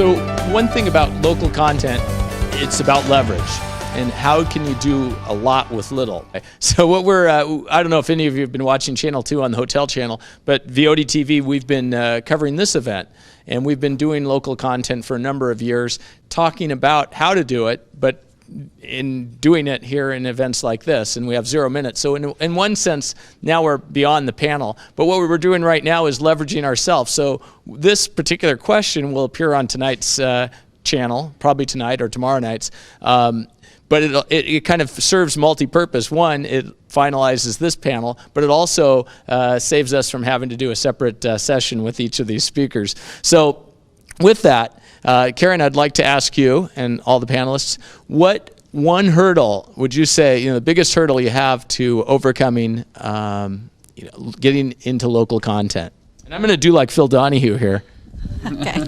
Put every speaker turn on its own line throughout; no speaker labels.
So one thing about local content, it's about leverage. And how can you do a lot with little? So what we're, I don't know if any of you have been watching Channel 2 on the Hotel Channel, but VOD TV, we've been covering this event. And we've been doing local content for a number of years, talking about how to do it, but in doing it here in events like this, and we have 0 minutes. So in one sense, now we're beyond the panel. But what we're doing right now is leveraging ourselves. So this particular question will appear on tonight's channel, probably tonight or tomorrow night's. But it kind of serves multi-purpose. One, it finalizes this panel, but it also saves us from having to do a separate session with each of these speakers. So with that, Karen, I'd like to ask you and all the panelists, what one hurdle would you say, the biggest hurdle you have to overcoming, getting into local content? And I'm going to do like Phil Donahue here.
Okay.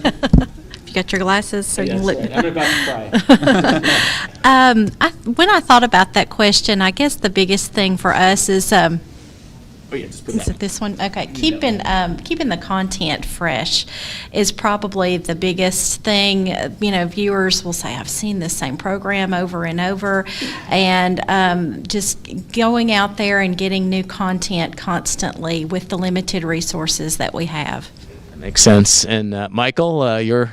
Got your glasses so you can look.
Right. I'm about to cry.
When I thought about that question, I guess the biggest thing for us is is it this one? Okay, keeping the content fresh is probably the biggest thing. Viewers will say, "I've seen this same program over and over," and just going out there and getting new content constantly with the limited resources that we have.
Makes sense. And Michael, your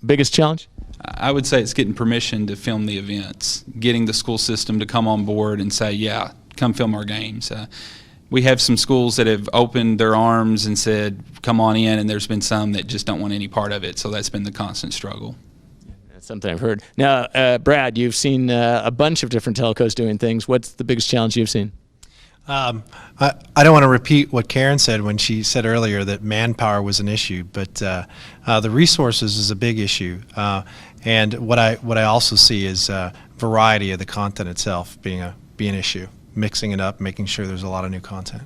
biggest challenge?
I would say it's getting permission to film the events, getting the school system to come on board and say, yeah, come film our games. We have some schools that have opened their arms and said, come on in, and there's been some that just don't want any part of it, so that's been the constant struggle.
That's something I've heard. Now, Brad, you've seen a bunch of different telcos doing things. What's the biggest challenge you've seen?
I don't want to repeat what Karen said when she said earlier that manpower was an issue, but the resources is a big issue. And what I also see is variety of the content itself being an issue, mixing it up, making sure there's a lot of new content.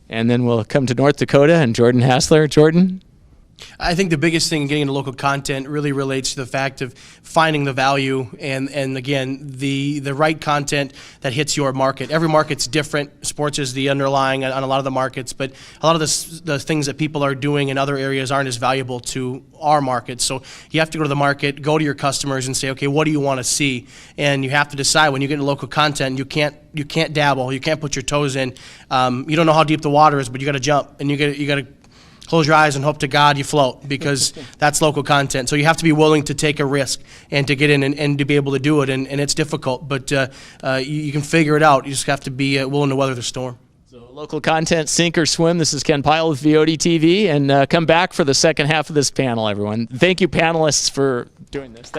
And then we'll come to North Dakota and Jordan Hassler. Jordan?
I think the biggest thing in getting into local content really relates to the fact of finding the value and again, the right content that hits your market. Every market's different. Sports is the underlying on a lot of the markets, but a lot of the things that people are doing in other areas aren't as valuable to our market. So you have to go to the market, go to your customers and say, okay, what do you want to see? And you have to decide when you get into local content, you can't dabble, you can't put your toes in. You don't know how deep the water is, but you got to jump and you got to close your eyes and hope to God you float, because that's local content. So you have to be willing to take a risk and to get in and to be able to do it, and it's difficult, but you can figure it out. You just have to be willing to weather the storm.
So local content, sink or swim. This is Ken Pyle with VOD TV, and come back for the second half of this panel, everyone. Thank you, panelists, for doing this.